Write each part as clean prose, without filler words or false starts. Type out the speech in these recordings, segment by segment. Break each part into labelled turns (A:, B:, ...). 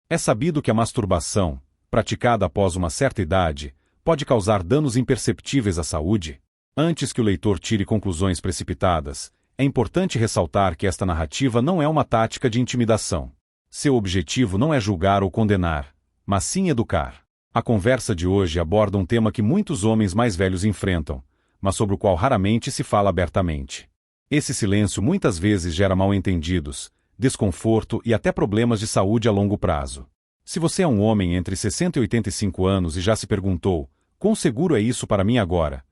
A: É sabido que a masturbação, praticada após uma certa idade, pode causar danos imperceptíveis à saúde. Antes que o leitor tire conclusões precipitadas, é importante ressaltar que esta narrativa não é uma tática de intimidação. Seu objetivo não é julgar ou condenar, mas sim educar. A conversa de hoje aborda um tema que muitos homens mais velhos enfrentam, mas sobre o qual raramente se fala abertamente. Esse silêncio muitas vezes gera mal-entendidos, desconforto e até problemas de saúde a longo prazo. Se você é um homem entre 60 e 85 anos e já se perguntou, quão seguro é isso para mim agora?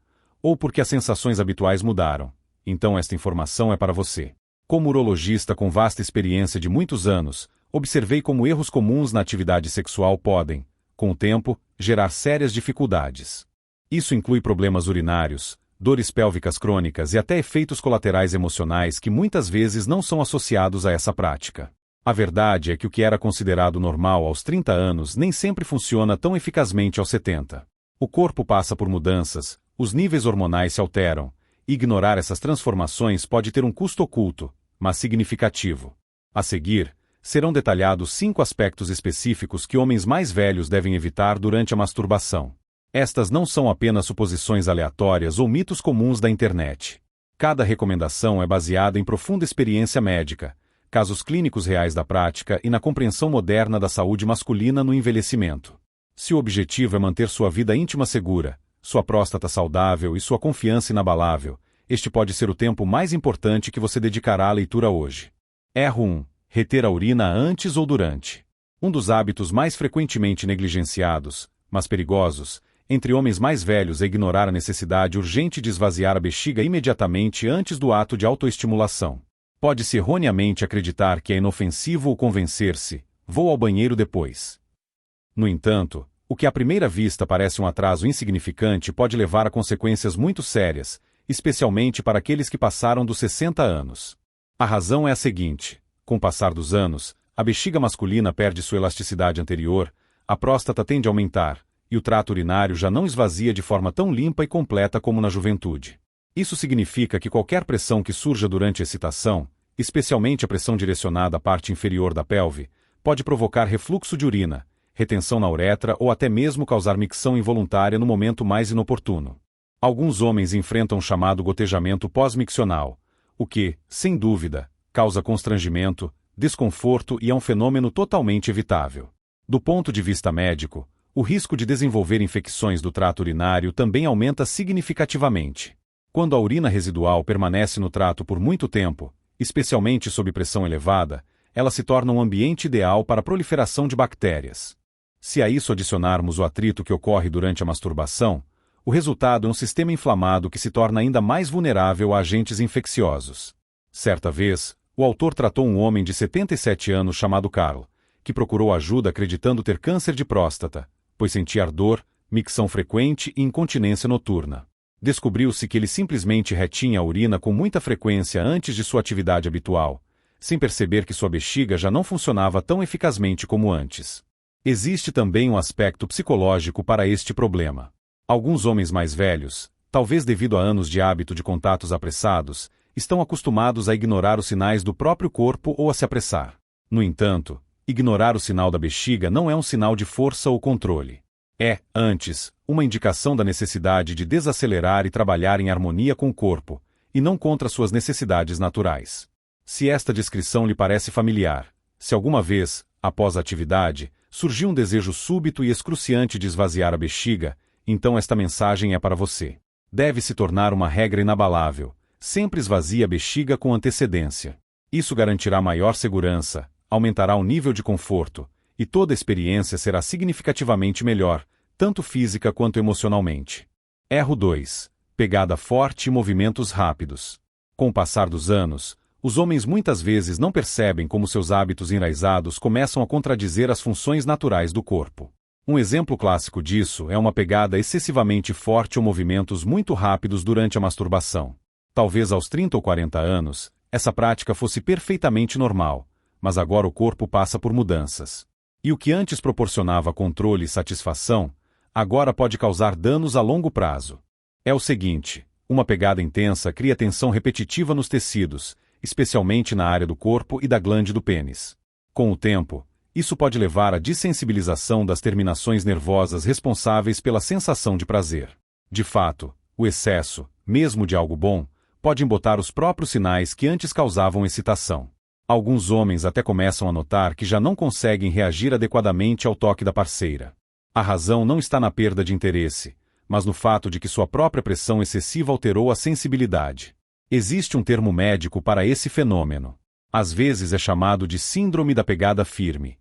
A: Ou porque as sensações habituais mudaram, então esta informação é para você. Como urologista com vasta experiência de muitos anos, observei como erros comuns na atividade sexual podem, com o tempo, gerar sérias dificuldades. Isso inclui problemas urinários, dores pélvicas crônicas e até efeitos colaterais emocionais que muitas vezes não são associados a essa prática. A verdade é que o que era considerado normal aos 30 anos nem sempre funciona tão eficazmente aos 70. O corpo passa por mudanças, os níveis hormonais se alteram, e ignorar essas transformações pode ter um custo oculto, mas significativo. A seguir, serão detalhados 5 aspectos específicos que homens mais velhos devem evitar durante a masturbação. Estas não são apenas suposições aleatórias ou mitos comuns da internet. Cada recomendação é baseada em profunda experiência médica, casos clínicos reais da prática e na compreensão moderna da saúde masculina no envelhecimento. Se o objetivo é manter sua vida íntima segura, sua próstata saudável e sua confiança inabalável, este pode ser o tempo mais importante que você dedicará à leitura hoje. Erro 1. Reter a urina antes ou durante. Um dos hábitos mais frequentemente negligenciados, mas perigosos, entre homens mais velhos é ignorar a necessidade urgente de esvaziar a bexiga imediatamente antes do ato de autoestimulação. Pode-se erroneamente acreditar que é inofensivo ou convencer-se, vou ao banheiro depois. No entanto, o que à primeira vista parece um atraso insignificante pode levar a consequências muito sérias, especialmente para aqueles que passaram dos 60 anos. A razão é a seguinte: com o passar dos anos, a bexiga masculina perde sua elasticidade anterior, a próstata tende a aumentar, e o trato urinário já não esvazia de forma tão limpa e completa como na juventude. Isso significa que qualquer pressão que surja durante a excitação, especialmente a pressão direcionada à parte inferior da pelve, pode provocar refluxo de urina, retenção na uretra ou até mesmo causar micção involuntária no momento mais inoportuno. Alguns homens enfrentam o chamado gotejamento pós-miccional, o que, sem dúvida, causa constrangimento, desconforto e é um fenômeno totalmente evitável. Do ponto de vista médico, o risco de desenvolver infecções do trato urinário também aumenta significativamente. Quando a urina residual permanece no trato por muito tempo, especialmente sob pressão elevada, ela se torna um ambiente ideal para a proliferação de bactérias. Se a isso adicionarmos o atrito que ocorre durante a masturbação, o resultado é um sistema inflamado que se torna ainda mais vulnerável a agentes infecciosos. Certa vez, o autor tratou um homem de 77 anos chamado Carl, que procurou ajuda acreditando ter câncer de próstata, pois sentia ardor, micção frequente e incontinência noturna. Descobriu-se que ele simplesmente retinha a urina com muita frequência antes de sua atividade habitual, sem perceber que sua bexiga já não funcionava tão eficazmente como antes. Existe também um aspecto psicológico para este problema. Alguns homens mais velhos, talvez devido a anos de hábito de contatos apressados, estão acostumados a ignorar os sinais do próprio corpo ou a se apressar. No entanto, ignorar o sinal da bexiga não é um sinal de força ou controle. É, antes, uma indicação da necessidade de desacelerar e trabalhar em harmonia com o corpo, e não contra suas necessidades naturais. Se esta descrição lhe parece familiar, se alguma vez, após a atividade, surgiu um desejo súbito e excruciante de esvaziar a bexiga, então esta mensagem é para você. Deve se tornar uma regra inabalável. Sempre esvazie a bexiga com antecedência. Isso garantirá maior segurança, aumentará o nível de conforto, e toda a experiência será significativamente melhor, tanto física quanto emocionalmente. Erro 2. Pegada forte e movimentos rápidos. Com o passar dos anos, os homens muitas vezes não percebem como seus hábitos enraizados começam a contradizer as funções naturais do corpo. Um exemplo clássico disso é uma pegada excessivamente forte ou movimentos muito rápidos durante a masturbação. Talvez aos 30 ou 40 anos, essa prática fosse perfeitamente normal, mas agora o corpo passa por mudanças. E o que antes proporcionava controle e satisfação, agora pode causar danos a longo prazo. É o seguinte: uma pegada intensa cria tensão repetitiva nos tecidos, especialmente na área do corpo e da glande do pênis. Com o tempo, Isso pode levar à dessensibilização das terminações nervosas responsáveis pela sensação de prazer. De fato, o excesso, mesmo de algo bom, pode embotar os próprios sinais que antes causavam excitação. Alguns homens até começam a notar que já não conseguem reagir adequadamente ao toque da parceira. A razão não está na perda de interesse, mas no fato de que sua própria pressão excessiva alterou a sensibilidade. Existe um termo médico para esse fenômeno. Às vezes é chamado de síndrome da pegada firme.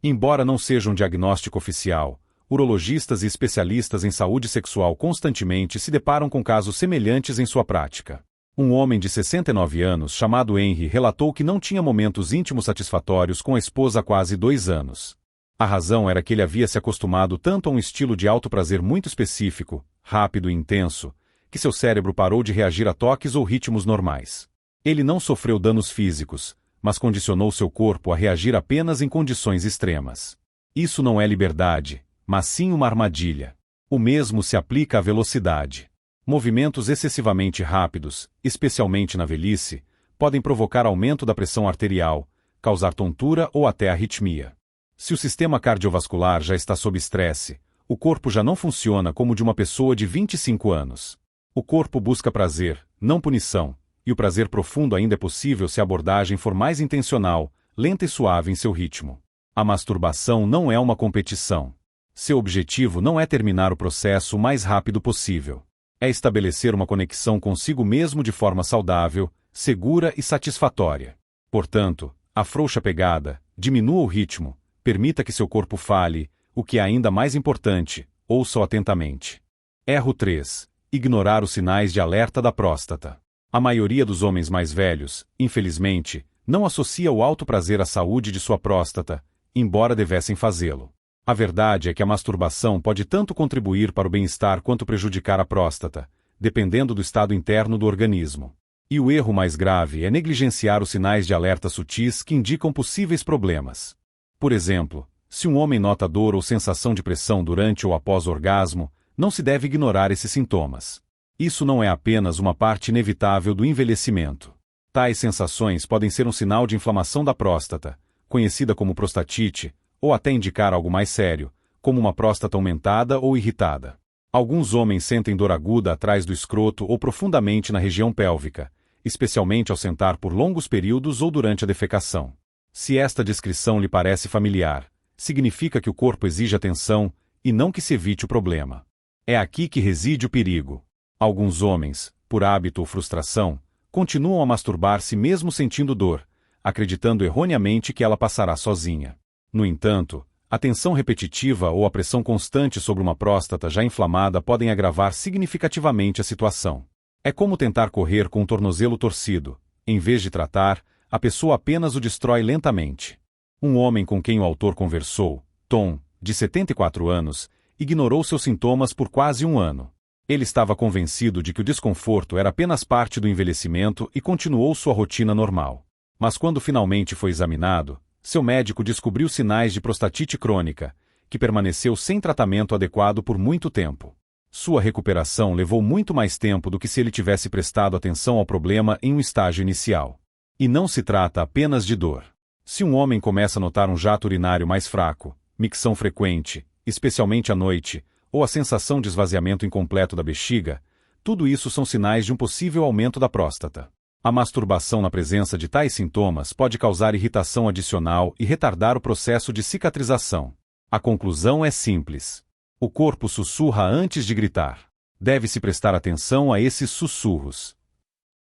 A: Embora não seja um diagnóstico oficial, urologistas e especialistas em saúde sexual constantemente se deparam com casos semelhantes em sua prática. Um homem de 69 anos chamado Henry relatou que não tinha momentos íntimos satisfatórios com a esposa há quase 2 anos. A razão era que ele havia se acostumado tanto a um estilo de alto prazer muito específico, rápido e intenso, que seu cérebro parou de reagir a toques ou ritmos normais. Ele não sofreu danos físicos, mas condicionou seu corpo a reagir apenas em condições extremas. Isso não é liberdade, mas sim uma armadilha. O mesmo se aplica à velocidade. Movimentos excessivamente rápidos, especialmente na velhice, podem provocar aumento da pressão arterial, causar tontura ou até arritmia. Se o sistema cardiovascular já está sob estresse, o corpo já não funciona como o de uma pessoa de 25 anos. O corpo busca prazer, não punição, e o prazer profundo ainda é possível se a abordagem for mais intencional, lenta e suave em seu ritmo. A masturbação não é uma competição. Seu objetivo não é terminar o processo o mais rápido possível. É estabelecer uma conexão consigo mesmo de forma saudável, segura e satisfatória. Portanto, afrouxe a pegada, diminua o ritmo, permita que seu corpo fale, o que é ainda mais importante, ouça-o atentamente. Erro 3. Ignorar os sinais de alerta da próstata. A maioria dos homens mais velhos, infelizmente, não associa o alto prazer à saúde de sua próstata, embora devessem fazê-lo. A verdade é que a masturbação pode tanto contribuir para o bem-estar quanto prejudicar a próstata, dependendo do estado interno do organismo. E o erro mais grave é negligenciar os sinais de alerta sutis que indicam possíveis problemas. Por exemplo, se um homem nota dor ou sensação de pressão durante ou após o orgasmo, não se deve ignorar esses sintomas. Isso não é apenas uma parte inevitável do envelhecimento. Tais sensações podem ser um sinal de inflamação da próstata, conhecida como prostatite, ou até indicar algo mais sério, como uma próstata aumentada ou irritada. Alguns homens sentem dor aguda atrás do escroto ou profundamente na região pélvica, especialmente ao sentar por longos períodos ou durante a defecação. Se esta descrição lhe parece familiar, significa que o corpo exige atenção e não que se evite o problema. É aqui que reside o perigo. Alguns homens, por hábito ou frustração, continuam a masturbar-se mesmo sentindo dor, acreditando erroneamente que ela passará sozinha. No entanto, a tensão repetitiva ou a pressão constante sobre uma próstata já inflamada podem agravar significativamente a situação. É como tentar correr com um tornozelo torcido. Em vez de tratar, a pessoa apenas o destrói lentamente. Um homem com quem o autor conversou, Tom, de 74 anos, ignorou seus sintomas por quase 1 ano. Ele estava convencido de que o desconforto era apenas parte do envelhecimento e continuou sua rotina normal. Mas quando finalmente foi examinado, seu médico descobriu sinais de prostatite crônica, que permaneceu sem tratamento adequado por muito tempo. Sua recuperação levou muito mais tempo do que se ele tivesse prestado atenção ao problema em um estágio inicial. E não se trata apenas de dor. Se um homem começa a notar um jato urinário mais fraco, micção frequente, especialmente à noite, ou a sensação de esvaziamento incompleto da bexiga, tudo isso são sinais de um possível aumento da próstata. A masturbação na presença de tais sintomas pode causar irritação adicional e retardar o processo de cicatrização. A conclusão é simples. O corpo sussurra antes de gritar. Deve-se prestar atenção a esses sussurros.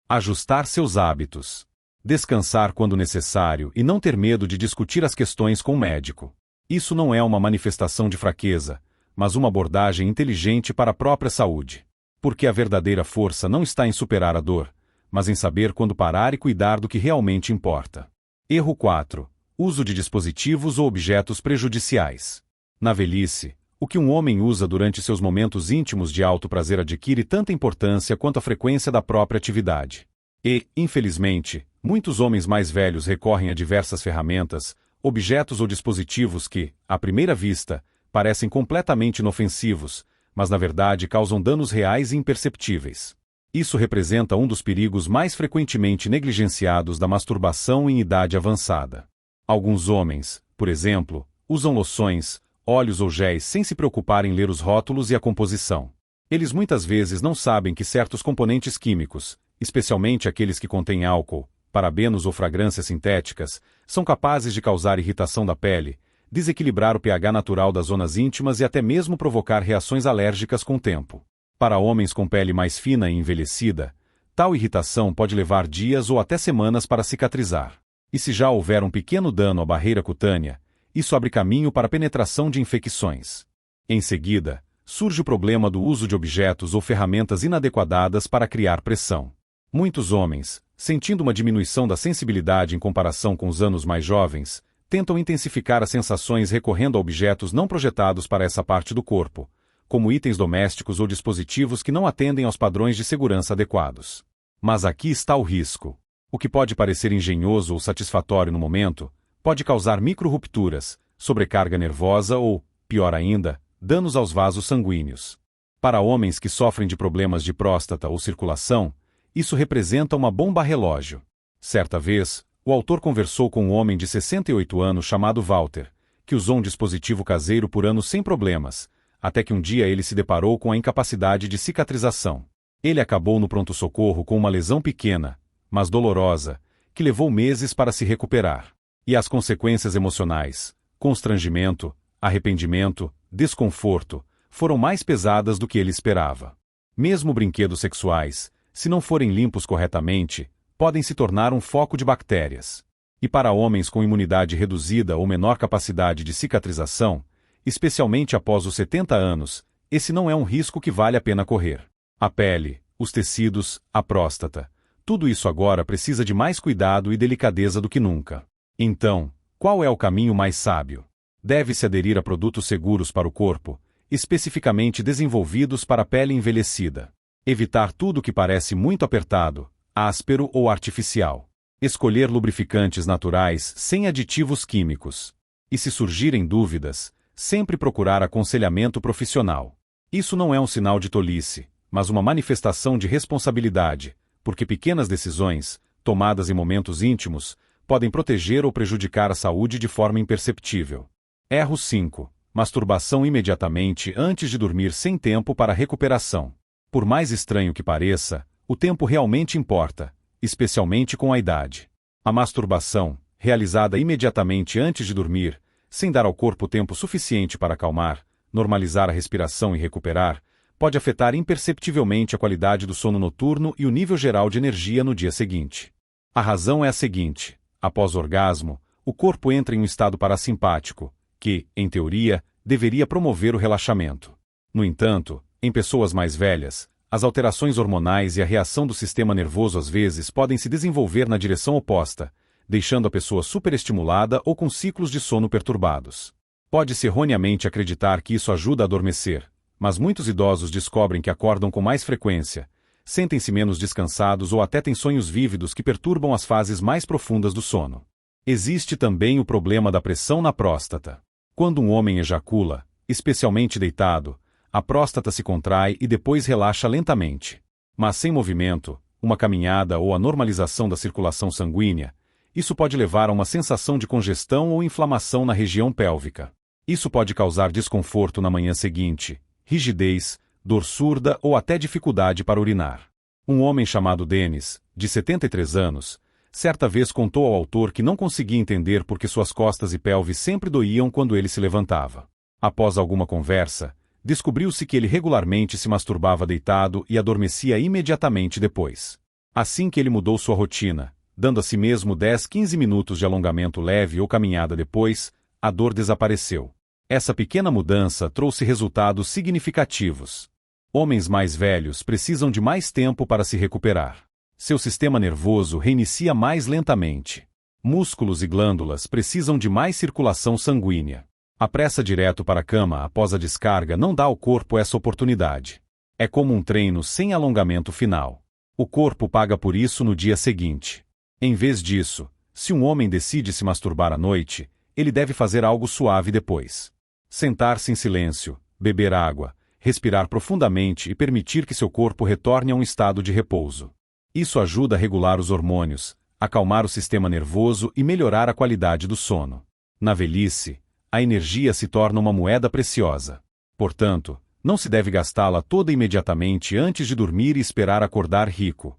A: Ajustar seus hábitos. Descansar quando necessário e não ter medo de discutir as questões com o médico. Isso não é uma manifestação de fraqueza, mas uma abordagem inteligente para a própria saúde. Porque a verdadeira força não está em superar a dor, mas em saber quando parar e cuidar do que realmente importa. Erro 4. Uso de dispositivos ou objetos prejudiciais. Na velhice, o que um homem usa durante seus momentos íntimos de alto prazer adquire tanta importância quanto a frequência da própria atividade. E, infelizmente, muitos homens mais velhos recorrem a diversas ferramentas, objetos ou dispositivos que, à primeira vista, parecem completamente inofensivos, mas na verdade causam danos reais e imperceptíveis. Isso representa um dos perigos mais frequentemente negligenciados da masturbação em idade avançada. Alguns homens, por exemplo, usam loções, óleos ou géis sem se preocupar em ler os rótulos e a composição. Eles muitas vezes não sabem que certos componentes químicos, especialmente aqueles que contêm álcool, parabenos ou fragrâncias sintéticas, são capazes de causar irritação da pele, desequilibrar o pH natural das zonas íntimas e até mesmo provocar reações alérgicas com o tempo. Para homens com pele mais fina e envelhecida, tal irritação pode levar dias ou até semanas para cicatrizar. E se já houver um pequeno dano à barreira cutânea, isso abre caminho para a penetração de infecções. Em seguida, surge o problema do uso de objetos ou ferramentas inadequadas para criar pressão. Muitos homens, sentindo uma diminuição da sensibilidade em comparação com os anos mais jovens, tentam intensificar as sensações recorrendo a objetos não projetados para essa parte do corpo, como itens domésticos ou dispositivos que não atendem aos padrões de segurança adequados. Mas aqui está o risco. O que pode parecer engenhoso ou satisfatório no momento, pode causar micro-rupturas, sobrecarga nervosa ou, pior ainda, danos aos vasos sanguíneos. Para homens que sofrem de problemas de próstata ou circulação, isso representa uma bomba relógio. Certa vez, o autor conversou com um homem de 68 anos chamado Walter, que usou um dispositivo caseiro por anos sem problemas, até que um dia ele se deparou com a incapacidade de cicatrização. Ele acabou no pronto-socorro com uma lesão pequena, mas dolorosa, que levou meses para se recuperar. E as consequências emocionais, constrangimento, arrependimento, desconforto, foram mais pesadas do que ele esperava. Mesmo brinquedos sexuais, se não forem limpos corretamente, podem se tornar um foco de bactérias. E para homens com imunidade reduzida ou menor capacidade de cicatrização, especialmente após os 70 anos, esse não é um risco que vale a pena correr. A pele, os tecidos, a próstata, tudo isso agora precisa de mais cuidado e delicadeza do que nunca. Então, qual é o caminho mais sábio? Deve-se aderir a produtos seguros para o corpo, especificamente desenvolvidos para a pele envelhecida. Evitar tudo que parece muito apertado, áspero ou artificial. Escolher lubrificantes naturais sem aditivos químicos. E se surgirem dúvidas, sempre procurar aconselhamento profissional. Isso não é um sinal de tolice, mas uma manifestação de responsabilidade, porque pequenas decisões, tomadas em momentos íntimos, podem proteger ou prejudicar a saúde de forma imperceptível. Erro 5. Masturbação imediatamente antes de dormir sem tempo para recuperação. Por mais estranho que pareça, o tempo realmente importa, especialmente com a idade. A masturbação, realizada imediatamente antes de dormir, sem dar ao corpo tempo suficiente para acalmar, normalizar a respiração e recuperar, pode afetar imperceptivelmente a qualidade do sono noturno e o nível geral de energia no dia seguinte. A razão é a seguinte: após o orgasmo, o corpo entra em um estado parasimpático, que, em teoria, deveria promover o relaxamento. No entanto, em pessoas mais velhas, as alterações hormonais e a reação do sistema nervoso às vezes podem se desenvolver na direção oposta, deixando a pessoa superestimulada ou com ciclos de sono perturbados. Pode-se erroneamente acreditar que isso ajuda a adormecer, mas muitos idosos descobrem que acordam com mais frequência, sentem-se menos descansados ou até têm sonhos vívidos que perturbam as fases mais profundas do sono. Existe também o problema da pressão na próstata. Quando um homem ejacula, especialmente deitado, a próstata se contrai e depois relaxa lentamente. Mas sem movimento, uma caminhada ou a normalização da circulação sanguínea, isso pode levar a uma sensação de congestão ou inflamação na região pélvica. Isso pode causar desconforto na manhã seguinte, rigidez, dor surda ou até dificuldade para urinar. Um homem chamado Dennis, de 73 anos, certa vez contou ao autor que não conseguia entender por que suas costas e pelve sempre doíam quando ele se levantava. Após alguma conversa, descobriu-se que ele regularmente se masturbava deitado e adormecia imediatamente depois. Assim que ele mudou sua rotina, dando a si mesmo 10-15 minutos de alongamento leve ou caminhada depois, a dor desapareceu. Essa pequena mudança trouxe resultados significativos. Homens mais velhos precisam de mais tempo para se recuperar. Seu sistema nervoso reinicia mais lentamente. Músculos e glândulas precisam de mais circulação sanguínea. A pressa direto para a cama após a descarga não dá ao corpo essa oportunidade. É como um treino sem alongamento final. O corpo paga por isso no dia seguinte. Em vez disso, se um homem decide se masturbar à noite, ele deve fazer algo suave depois. Sentar-se em silêncio, beber água, respirar profundamente e permitir que seu corpo retorne a um estado de repouso. Isso ajuda a regular os hormônios, acalmar o sistema nervoso e melhorar a qualidade do sono. Na velhice, a energia se torna uma moeda preciosa. Portanto, não se deve gastá-la toda imediatamente antes de dormir e esperar acordar rico.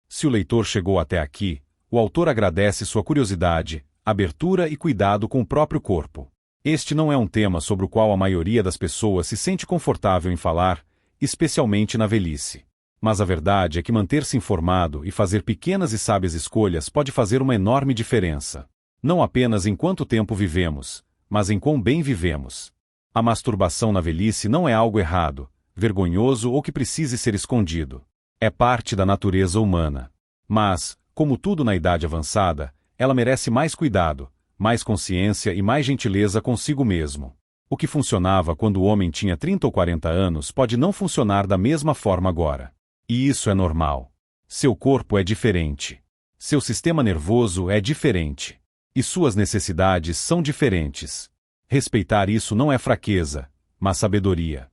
A: Se o leitor chegou até aqui, o autor agradece sua curiosidade, abertura e cuidado com o próprio corpo. Este não é um tema sobre o qual a maioria das pessoas se sente confortável em falar, especialmente na velhice. Mas a verdade é que manter-se informado e fazer pequenas e sábias escolhas pode fazer uma enorme diferença. Não apenas em quanto tempo vivemos, mas em quão bem vivemos. A masturbação na velhice não é algo errado, vergonhoso ou que precise ser escondido. É parte da natureza humana. Mas, como tudo na idade avançada, ela merece mais cuidado, mais consciência e mais gentileza consigo mesmo. O que funcionava quando o homem tinha 30 ou 40 anos pode não funcionar da mesma forma agora. E isso é normal. Seu corpo é diferente. Seu sistema nervoso é diferente. E suas necessidades são diferentes. Respeitar isso não é fraqueza, mas sabedoria.